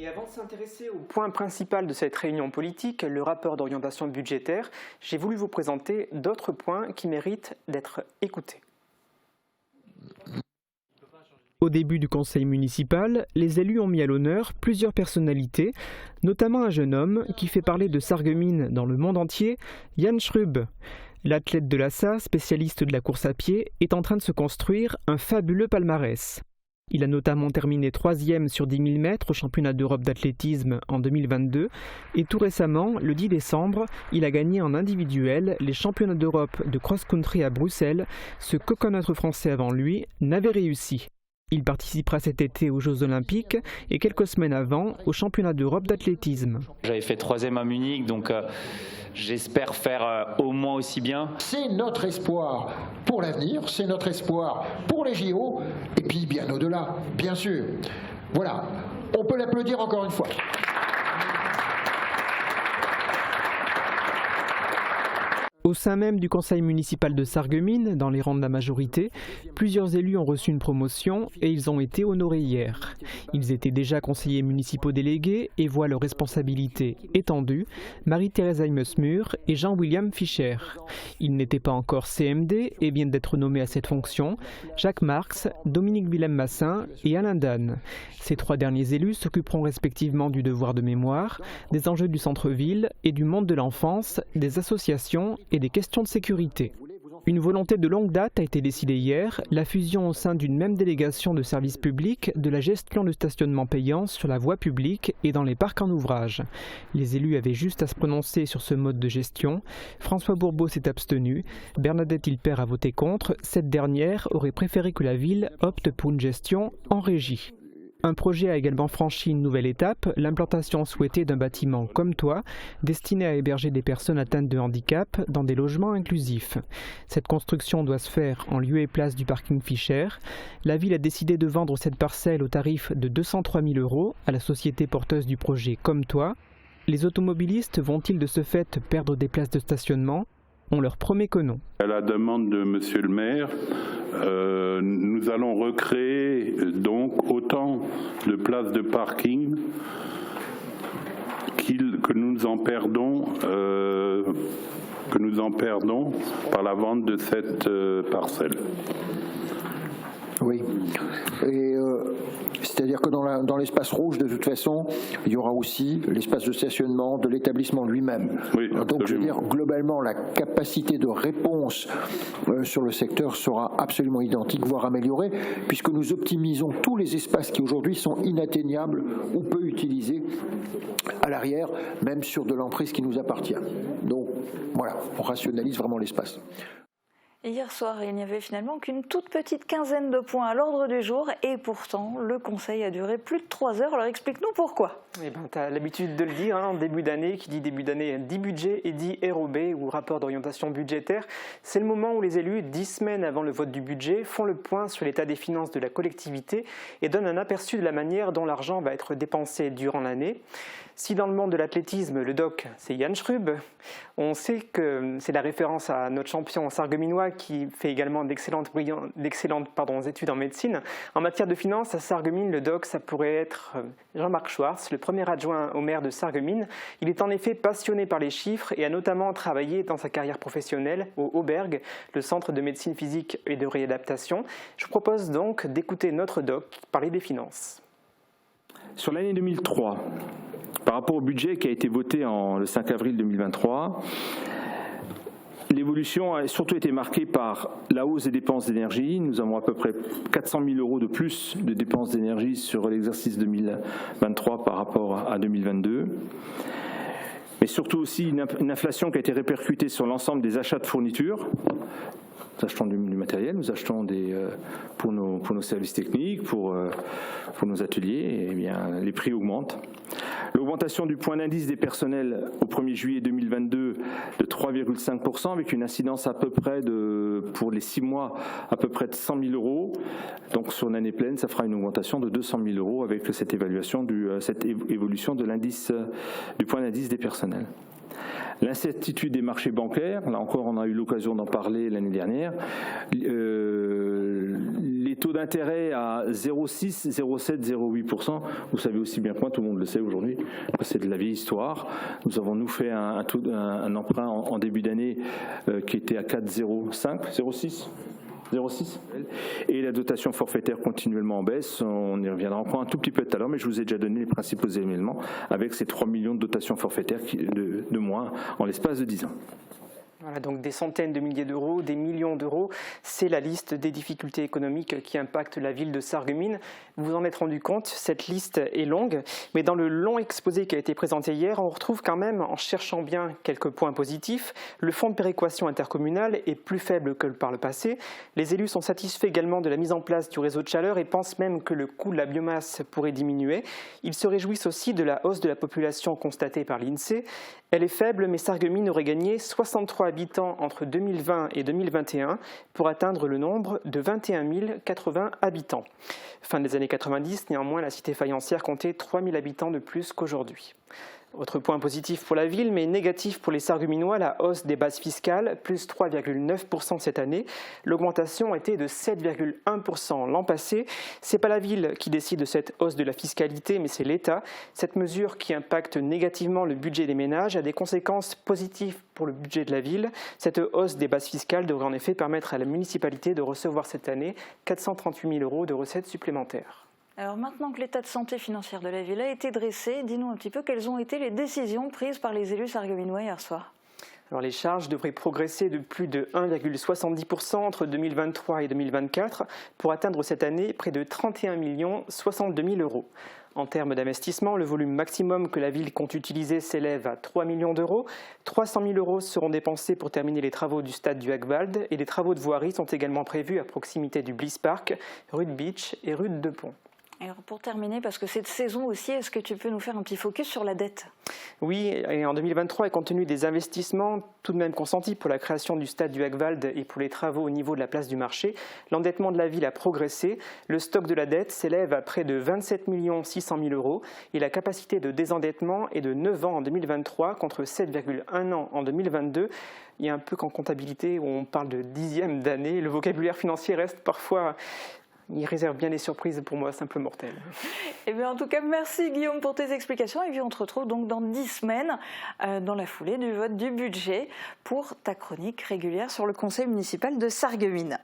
Et avant de s'intéresser au point principal de cette réunion politique, le rapport d'orientation budgétaire, j'ai voulu vous présenter d'autres points qui méritent d'être écoutés. Au début du conseil municipal, les élus ont mis à l'honneur plusieurs personnalités, notamment un jeune homme qui fait parler de Sarreguemines dans le monde entier, Jan Schrub. L'athlète de l'ASSA, spécialiste de la course à pied, est en train de se construire un fabuleux palmarès. Il a notamment terminé 3e sur 10 000 mètres au championnat d'Europe d'athlétisme en 2022 et tout récemment, le 10 décembre, il a gagné en individuel les championnats d'Europe de cross-country à Bruxelles, ce qu'aucun autre Français avant lui n'avait réussi. Il participera cet été aux Jeux Olympiques et quelques semaines avant au championnat d'Europe d'athlétisme. J'avais fait 3e à Munich, donc j'espère faire au moins aussi bien. C'est notre espoir pour l'avenir, c'est notre espoir pour les JO et puis bien au-delà, bien sûr. Voilà, on peut l'applaudir encore une fois. Au sein même du conseil municipal de Sarreguemines, dans les rangs de la majorité, plusieurs élus ont reçu une promotion et ils ont été honorés hier. Ils étaient déjà conseillers municipaux délégués et voient leurs responsabilités étendues, Marie-Thérèse Heimesmur et Jean-William Fischer. Ils n'étaient pas encore CMD et viennent d'être nommés à cette fonction, Jacques Marx, Dominique Willem-Massin et Alain Dan. Ces trois derniers élus s'occuperont respectivement du devoir de mémoire, des enjeux du centre-ville et du monde de l'enfance, des associations et des questions de sécurité. Une volonté de longue date a été décidée hier, la fusion au sein d'une même délégation de services publics de la gestion de stationnement payant sur la voie publique et dans les parcs en ouvrage. Les élus avaient juste à se prononcer sur ce mode de gestion. François Bourbeau s'est abstenu, Bernadette Hilpert a voté contre, cette dernière aurait préféré que la ville opte pour une gestion en régie. Un projet a également franchi une nouvelle étape, l'implantation souhaitée d'un bâtiment comme toi, destiné à héberger des personnes atteintes de handicap dans des logements inclusifs. Cette construction doit se faire en lieu et place du parking Fischer. La ville a décidé de vendre cette parcelle au tarif de 203 000 € à la société porteuse du projet Comme toi. Les automobilistes vont-ils de ce fait perdre des places de stationnement ? On leur promet que non. À la demande de Monsieur le maire, nous allons recréer donc autant de places de parking que nous en perdons par la vente de cette parcelle. Oui. Et c'est-à-dire que dans l'espace rouge, de toute façon, il y aura aussi l'espace de stationnement de l'établissement lui-même. Oui, donc, je veux dire, globalement, la capacité de réponse sur le secteur sera absolument identique, voire améliorée, puisque nous optimisons tous les espaces qui aujourd'hui sont inatteignables ou peu utilisés à l'arrière, même sur de l'emprise qui nous appartient. Donc, voilà, on rationalise vraiment l'espace. Hier soir, il n'y avait finalement qu'une toute petite quinzaine de points à l'ordre du jour et pourtant, le conseil a duré plus de 3 heures. Alors explique-nous pourquoi. Eh ben, tu as l'habitude de le dire, en début d'année, qui dit début d'année dit budget et dit ROB ou rapport d'orientation budgétaire. C'est le moment où les élus, 10 semaines avant le vote du budget, font le point sur l'état des finances de la collectivité et donnent un aperçu de la manière dont l'argent va être dépensé durant l'année. Si dans le monde de l'athlétisme, le doc, c'est Jan Schrub, on sait que c'est la référence à notre champion sarregueminois qui fait également d'excellentes études en médecine. En matière de finances, à Sarreguemines, le doc, ça pourrait être Jean-Marc Schwartz, le premier adjoint au maire de Sarreguemines. Il est en effet passionné par les chiffres et a notamment travaillé dans sa carrière professionnelle au Auberg, le centre de médecine physique et de réadaptation. Je vous propose donc d'écouter notre doc parler des finances. Sur l'année 2003, par rapport au budget qui a été voté le 5 avril 2023, l'évolution a surtout été marquée par la hausse des dépenses d'énergie. Nous avons à peu près 400 000 € de plus de dépenses d'énergie sur l'exercice 2023 par rapport à 2022. Mais surtout aussi une inflation qui a été répercutée sur l'ensemble des achats de fournitures. Nous achetons du matériel, nous achetons pour nos services techniques, pour nos ateliers, et bien, les prix augmentent. L'augmentation du point d'indice des personnels au 1er juillet 2022 de 3,5%, avec une incidence à peu près pour les 6 mois, à peu près de 100 000 €. Donc sur une année pleine, ça fera une augmentation de 200 000 € avec cette évolution de l'indice, du point d'indice des personnels. L'incertitude des marchés bancaires, là encore on a eu l'occasion d'en parler l'année dernière. des taux d'intérêt à 0,6, 0,7, 0,8%. Vous savez aussi bien que moi, tout le monde le sait aujourd'hui, c'est de la vieille histoire. Nous avons fait un emprunt en début d'année qui était à 4,05, 0,6 et la dotation forfaitaire continuellement en baisse. On y reviendra encore un tout petit peu tout à l'heure, mais je vous ai déjà donné les principaux éléments avec ces 3 millions de dotations forfaitaires de moins en l'espace de 10 ans. Voilà, donc des centaines de milliers d'euros, des millions d'euros, c'est la liste des difficultés économiques qui impactent la ville de Sarreguemines. Vous vous en êtes rendu compte, cette liste est longue, mais dans le long exposé qui a été présenté hier, on retrouve quand même, en cherchant bien quelques points positifs, le fonds de péréquation intercommunale est plus faible que par le passé. Les élus sont satisfaits également de la mise en place du réseau de chaleur et pensent même que le coût de la biomasse pourrait diminuer. Ils se réjouissent aussi de la hausse de la population constatée par l'INSEE. Elle est faible, mais Sarreguemines aurait gagné 63 habitants entre 2020 et 2021 pour atteindre le nombre de 21 080 habitants. Fin des années 90, néanmoins, la cité faïencière comptait 3 000 habitants de plus qu'aujourd'hui. Autre point positif pour la ville, mais négatif pour les Sarregueminois, la hausse des bases fiscales, plus 3,9% cette année. L'augmentation était de 7,1% l'an passé. Ce n'est pas la ville qui décide de cette hausse de la fiscalité, mais c'est l'État. Cette mesure qui impacte négativement le budget des ménages a des conséquences positives pour le budget de la ville. Cette hausse des bases fiscales devrait en effet permettre à la municipalité de recevoir cette année 438 000 € de recettes supplémentaires. Alors maintenant que l'état de santé financière de la ville a été dressé, dis-nous un petit peu quelles ont été les décisions prises par les élus sarregueminois hier soir. Alors les charges devraient progresser de plus de 1,70% entre 2023 et 2024 pour atteindre cette année près de 31 062 000 €. En termes d'investissement, le volume maximum que la ville compte utiliser s'élève à 3 millions d'euros. 300 000 € seront dépensés pour terminer les travaux du stade du Hagwald et des travaux de voirie sont également prévus à proximité du Bliss Park, rue de Beach et rue de Deux-Ponts. Alors pour terminer, parce que cette saison aussi, est-ce que tu peux nous faire un petit focus sur la dette ? Oui, et en 2023, et compte tenu des investissements tout de même consentis pour la création du stade du Hagwald et pour les travaux au niveau de la place du marché, l'endettement de la ville a progressé. Le stock de la dette s'élève à près de 27 600 000 € et la capacité de désendettement est de 9 ans en 2023 contre 7,1 ans en 2022. Il y a un peu qu'en comptabilité où on parle de dixième d'année, le vocabulaire financier reste parfois... Il réserve bien des surprises pour moi, simple mortel. Eh bien, en tout cas, merci Guillaume pour tes explications. Et puis on te retrouve donc dans 10 semaines, dans la foulée du vote du budget, pour ta chronique régulière sur le conseil municipal de Sarreguemines.